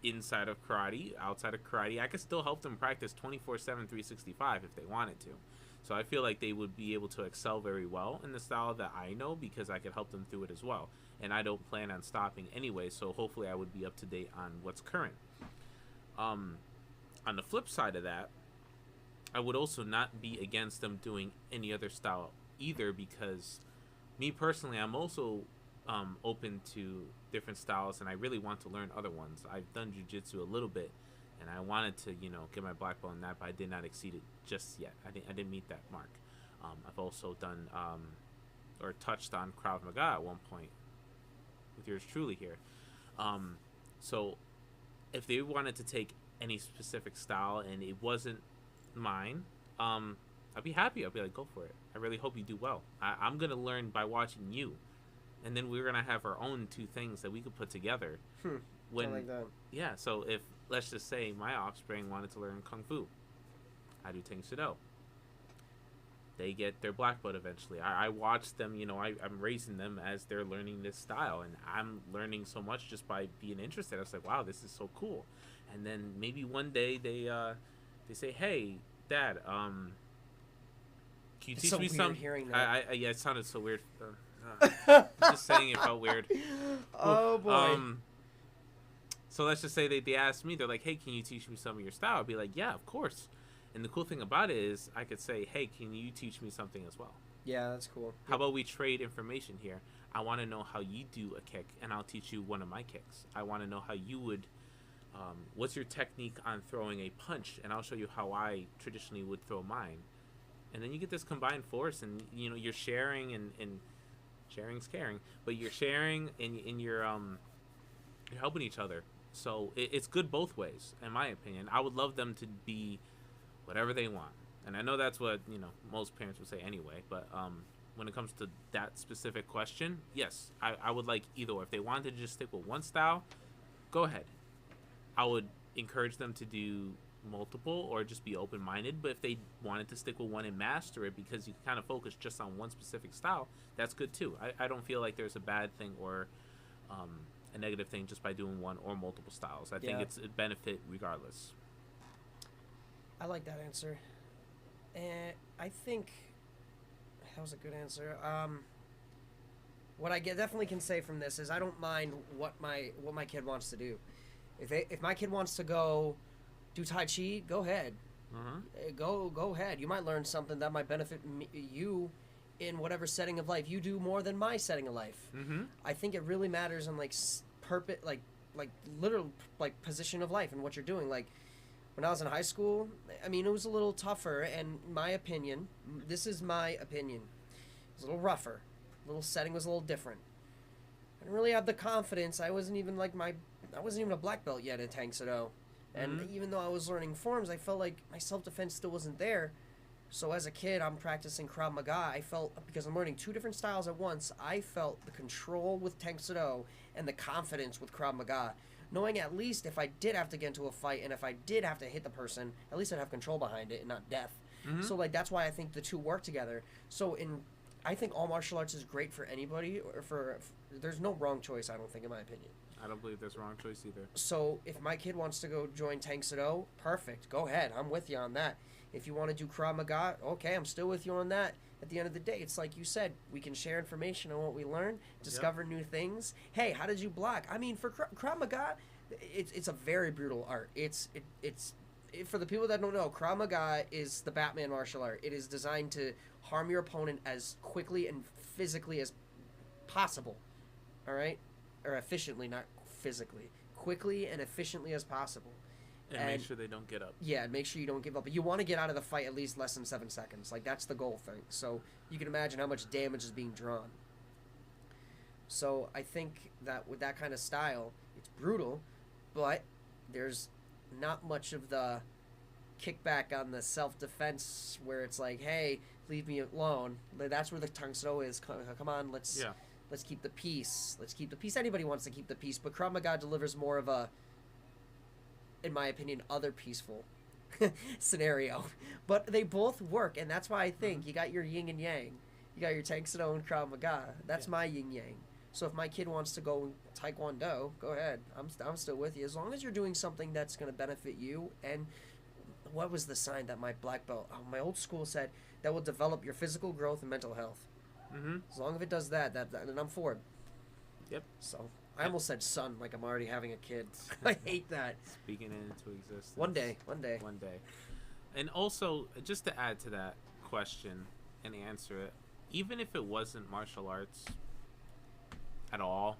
inside of karate, outside of karate, I could still help them practice 24/7, 365 if they wanted to. So I feel like they would be able to excel very well in the style that I know because I could help them through it as well. And I don't plan on stopping anyway, so hopefully I would be up to date on what's current. On the flip side of that, I would also not be against them doing any other style either because me personally, I'm also open to different styles and I really want to learn other ones. I've done jiu-jitsu a little bit and I wanted to, get my black belt in that, but I did not exceed it just yet. I didn't meet that mark. I've also done or touched on Krav Maga at one point with yours truly here. So if they wanted to take any specific style and it wasn't mine, I'd be happy. I'd be like, go for it. I really hope you do well. I'm going to learn by watching you. And then we're going to have our own two things that we could put together. I like that. Yeah, so if, let's just say, my offspring wanted to learn Kung Fu, I do Tang Soo Do. They get their black belt eventually. I watch them, I'm raising them as they're learning this style. And I'm learning so much just by being interested. I was like, wow, this is so cool. And then maybe one day they say, hey, Dad, can you teach me some? Hearing that. Yeah, it sounded so weird. Just saying it felt weird. Oh boy. So let's just say they asked me, they're like, hey, can you teach me some of your style? I'd be like, yeah, of course. And the cool thing about it is I could say, hey, can you teach me something as well? Yeah, that's cool. How about we trade information here? I want to know how you do a kick, and I'll teach you one of my kicks. I want to know how you would, what's your technique on throwing a punch, and I'll show you how I traditionally would throw mine. And then you get this combined force, and, you're sharing, and sharing's caring, but you're sharing, and you're helping each other. So it's good both ways, in my opinion. I would love them to be whatever they want. And I know that's what, most parents would say anyway. But when it comes to that specific question, yes, I would like either or. If they wanted to just stick with one style, go ahead. I would encourage them to do multiple or just be open-minded. But if they wanted to stick with one and master it because you kind of focus just on one specific style, that's good too. I don't feel like there's a bad thing or a negative thing just by doing one or multiple styles. I think it's a benefit regardless. I like that answer. And I think that was a good answer. What I definitely can say from this is I don't mind what my kid wants to do. If my kid wants to go do Tai Chi, go ahead. Go ahead. You might learn something that might benefit you in whatever setting of life. You do more than my setting of life. I think it really matters in purpose, literal position of life and what you're doing. Like when I was in high school, I mean, it was a little tougher, and my opinion, this is my opinion, it was a little rougher. The little setting was a little different. I didn't really have the confidence. I wasn't even a black belt yet at Tang Soo Do. And even though I was learning forms, I felt like my self-defense still wasn't there. So as a kid, I'm practicing Krav Maga. I felt, because I'm learning two different styles at once, I felt the control with Tang Soo Do and the confidence with Krav Maga. Knowing at least if I did have to get into a fight and if I did have to hit the person, at least I'd have control behind it and not death. So that's why I think the two work together. So I think all martial arts is great for anybody. There's no wrong choice, I don't think, in my opinion. I don't believe there's a wrong choice either. So if my kid wants to go join Tang Soo Do, perfect. Go ahead. I'm with you on that. If you want to do Krav Maga, okay, I'm still with you on that. At the end of the day, it's like you said, we can share information on what we learn, discover new things. Hey, how did you block? I mean, for Krav Maga, it's a very brutal art. It's for the people that don't know, Krav Maga is the Batman martial art. It is designed to harm your opponent as quickly and physically as possible. All right? Or efficiently, not physically. Quickly and efficiently as possible. And make sure they don't get up. Yeah, make sure you don't give up. But you want to get out of the fight at least less than 7 seconds. Like, that's the goal thing. So you can imagine how much damage is being drawn. So I think that with that kind of style, it's brutal, but there's not much of the kickback on the self-defense where it's like, hey, leave me alone. That's where the Tang-Soo is. Come on, let's keep the peace. Let's keep the peace. Anybody wants to keep the peace, but Krav Maga delivers more of a, in my opinion, other peaceful scenario. But they both work, and that's why I think you got your yin and yang. You got your Tang-Soo and Krav Maga. That's my yin-yang. So if my kid wants to go Taekwondo, go ahead. I'm still with you. As long as you're doing something that's going to benefit you. And what was the sign that my black belt, my old school said, that will develop your physical growth and mental health. Mm-hmm. As long as it does that, then I'm for it. Yep. So I almost said son, like I'm already having a kid. I hate that. Speaking it into existence. One day. And also, just to add to that question and answer it, even if it wasn't martial arts at all,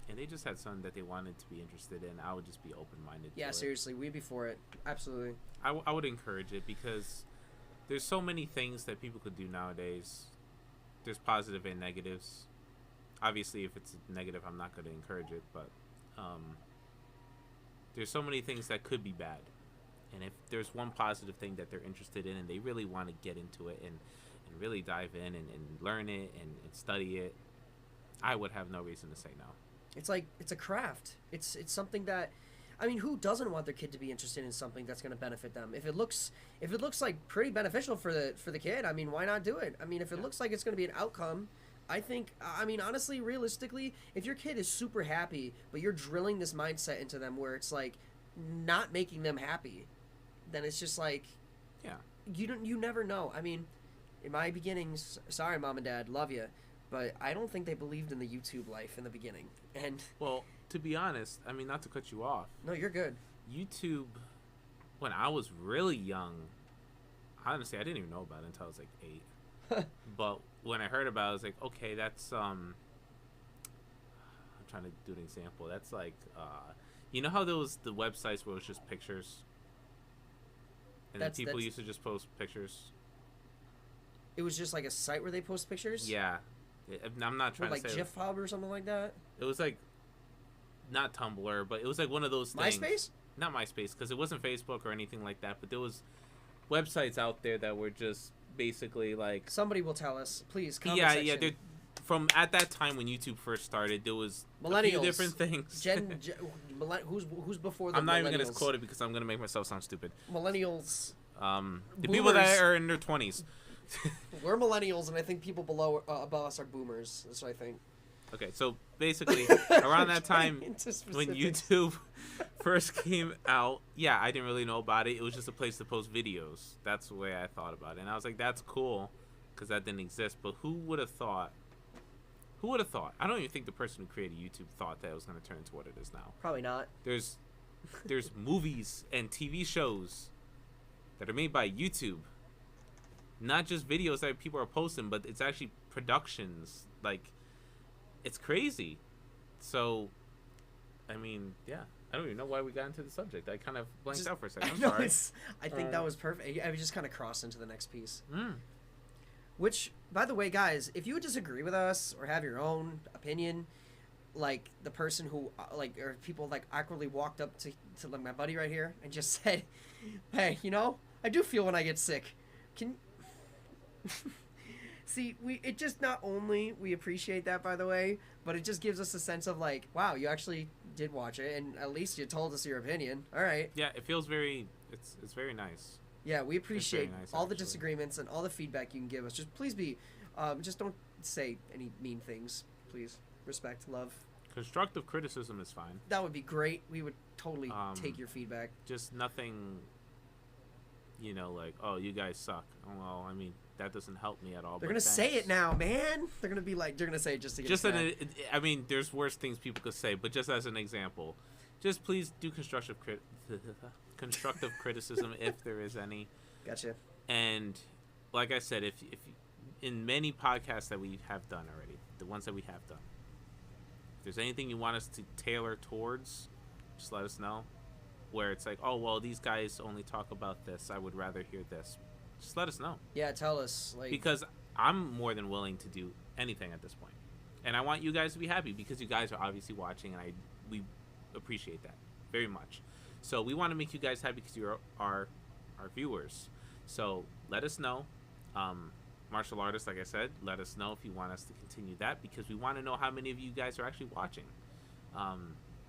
and they just had something that they wanted to be interested in, I would just be open-minded. Yeah, seriously, we'd be for it. Absolutely. I would encourage it because there's so many things that people could do nowadays. There's positive and negatives. Obviously, if it's negative, I'm not going to encourage it, but there's so many things that could be bad. And if there's one positive thing that they're interested in and they really want to get into it and really dive in and learn it and study it, I would have no reason to say no. It's like, it's a craft. It's something that, I mean, who doesn't want their kid to be interested in something that's going to benefit them? If it looks like pretty beneficial for the kid, I mean, why not do it? I mean, if it looks like it's going to be an outcome, I think, I mean, honestly, realistically, if your kid is super happy, but you're drilling this mindset into them where it's like not making them happy, then it's just like, you never know. I mean, in my beginnings, sorry, mom and dad, love you, but I don't think they believed in the YouTube life in the beginning. And well, to be honest, I mean, not to cut you off. No, you're good. YouTube, when I was really young, honestly, I didn't even know about it until I was like 8. But when I heard about it, I was like, okay, that's I'm trying to do an example. That's like, you know how there was the websites where it was just pictures, and then people used to just post pictures. It was just like a site where they post pictures. Yeah, I'm not trying to say like GIF Hub or something like that. It was like not Tumblr, but it was like one of those things. MySpace? Not MySpace, because it wasn't Facebook or anything like that. But there was websites out there that were just basically like, somebody will tell us, please. Yeah. From at that time when YouTube first started, there was a few different things. Who's before the I'm not even gonna quote it because I'm gonna make myself sound stupid. Millennials. The people that are in their 20s. We're millennials, and I think people above us are boomers. That's what I think. Okay, so basically, around that time when YouTube first came out, I didn't really know about it. It was just a place to post videos. That's the way I thought about it. And I was like, that's cool, because that didn't exist. But who would have thought? Who would have thought? I don't even think the person who created YouTube thought that it was going to turn into what it is now. Probably not. There's movies and TV shows that are made by YouTube. Not just videos that people are posting, but it's actually productions. Like, it's crazy. So, I mean, I don't even know why we got into the subject. I kind of blanked out for a second. I'm sorry. I think that was perfect. I was just kind of crossed into the next piece. Which, by the way, guys, if you would disagree with us or have your own opinion, like the person who, or people awkwardly walked up to my buddy right here and just said, hey, I do feel when I get sick. See, it just not only we appreciate that, by the way, but it just gives us a sense of like, wow, you actually did watch it, and at least you told us your opinion. All right. Yeah, it feels it's very nice. Yeah, we appreciate all the disagreements and all the feedback you can give us. Just please just don't say any mean things. Please, respect, love. Constructive criticism is fine. That would be great. We would totally take your feedback. Just nothing, like, oh, you guys suck. Well, I mean, that doesn't help me at all. They're going to say it now, man. They're going to say it just to get I mean, there's worse things people could say, but just as an example, just please do constructive criticism if there is any. Gotcha. And like I said, if in many podcasts that we have done already, the ones that we have done, if there's anything you want us to tailor towards, just let us know. where it's like, oh well, these guys only talk about this. I would rather hear this. Just let us know. Yeah, tell us. Like, because I'm more than willing to do anything at this point, and I want you guys to be happy because you guys are obviously watching, and we appreciate that very much. So we want to make you guys happy because you're our viewers. So let us know. Martial artists, like I said, let us know if you want us to continue that, because we want to know how many of you guys are actually watching.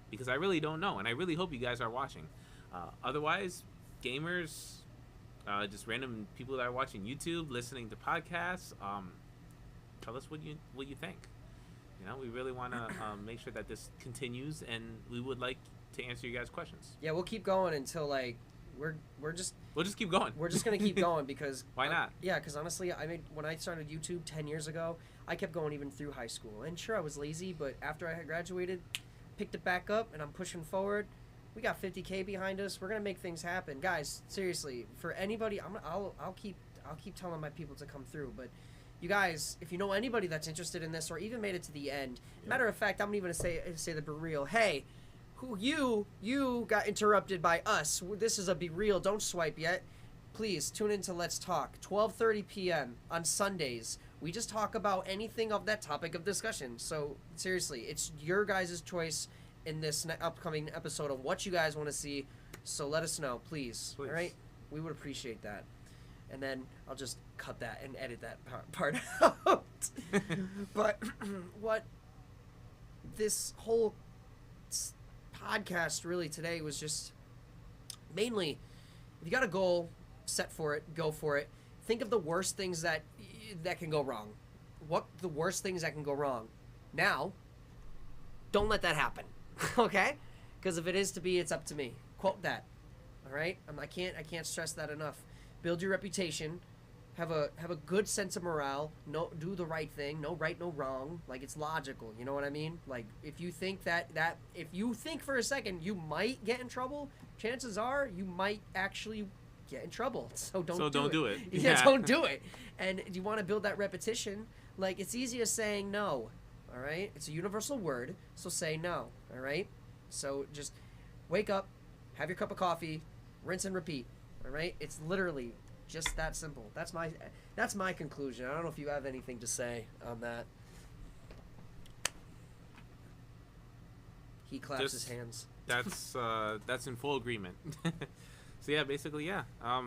Because I really don't know, and I really hope you guys are watching. Otherwise, gamers, just random people that are watching YouTube, listening to podcasts, tell us what you think. You know, we really want to make sure that this continues, and we would like to answer you guys' questions. Yeah, we'll keep going until like we'll just keep going. We're just gonna keep going because why not? Yeah, because honestly, when I started YouTube 10 years ago, I kept going even through high school. And sure, I was lazy, but after I had graduated, picked it back up, and I'm pushing forward. We got 50K behind us. We're gonna make things happen, guys. Seriously, for anybody, I'll keep telling my people to come through. But you guys, if you know anybody that's interested in this or even made it to the end, matter of fact, I'm even gonna say the Be Real. Hey, who you got interrupted by us? This is a Be Real. Don't swipe yet. Please tune into Let's Talk, 12:30 p.m. on Sundays. We just talk about anything of that topic of discussion. So seriously, it's your guys' choice in this upcoming episode of what you guys want to see. So let us know, please. All right, we would appreciate that. And then I'll just cut that and edit that part out. But what this whole podcast really today was just mainly, if you got a goal, set for it, go for it. Think of the worst things that can go wrong. What the worst things that can go wrong. Now, don't let that happen. Okay? Because if it is to be, it's up to me. Quote that. All right? I can't stress that enough. Build your reputation. Have a good sense of morale. Do the right thing. No right, no wrong. Like, it's logical. You know what I mean? Like, if you think if you think for a second you might get in trouble, chances are you might actually get in trouble. So don't do it. Yeah, don't do it. And you want to build that repetition. Like, it's easy as saying no. All right? It's a universal word. So say no. All right? So just wake up, have your cup of coffee, rinse and repeat. All right? It's literally just that simple. That's my conclusion. I don't know if you have anything to say on that. He claps his hands. That's in full agreement. So yeah, basically, yeah. I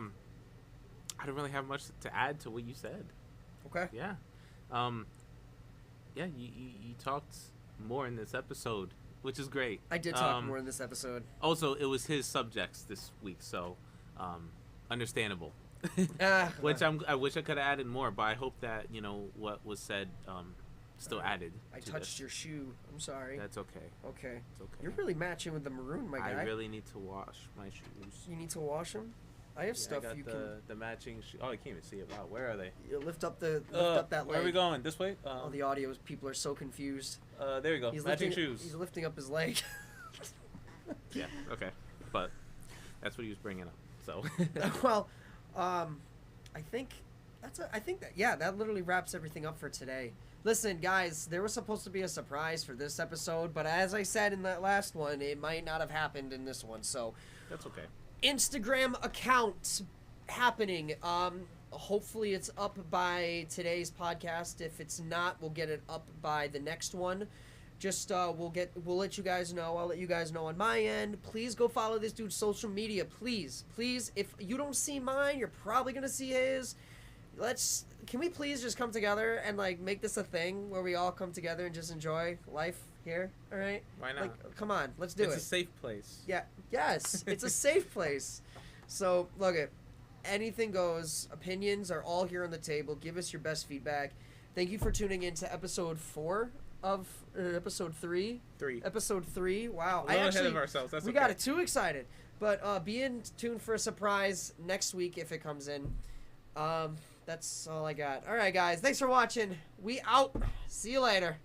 don't really have much to add to what you said. Okay. Yeah. Yeah, you talked more in this episode, which is great. I did talk more in this episode. Also, it was his subjects this week, so understandable. Which I wish I could have added more, but I hope that what was said still added. I touched your shoe. I'm sorry. That's okay. Okay. It's okay. You're really matching with the maroon, my guy. I really need to wash my shoes. You need to wash them? I have stuff I got you the matching shoe. Oh, I can't even see it. Wow, where are they? You lift up that leg. Where are we going? This way? All the audio people are so confused. There we go. Matching shoes. He's lifting up his leg. Yeah. Okay. But that's what he was bringing up. So. Well, I think that literally wraps everything up for today. Listen, guys, there was supposed to be a surprise for this episode, but as I said in that last one, it might not have happened in this one. So that's okay. Instagram account happening. Hopefully it's up by today's podcast. If it's not, we'll get it up by the next one. Just we'll let you guys know. I'll let you guys know on my end. Please go follow this dude's social media. Please. If you don't see mine, you're probably gonna see his. Can we please just come together and like make this a thing where we all come together and just enjoy life here? All right. Why not? Like, come on, let's do it. It's a safe place. Yeah. Yes, it's a safe place. So look it. Anything goes. Opinions are all here on the table. Give us your best feedback. Thank you for tuning in to episode 4 of episode 3. Episode 3. Wow. A little ahead of ourselves. That's we got it too excited. But be in tune for a surprise next week if it comes in. That's all I got. All right, guys. Thanks for watching. We out. See you later.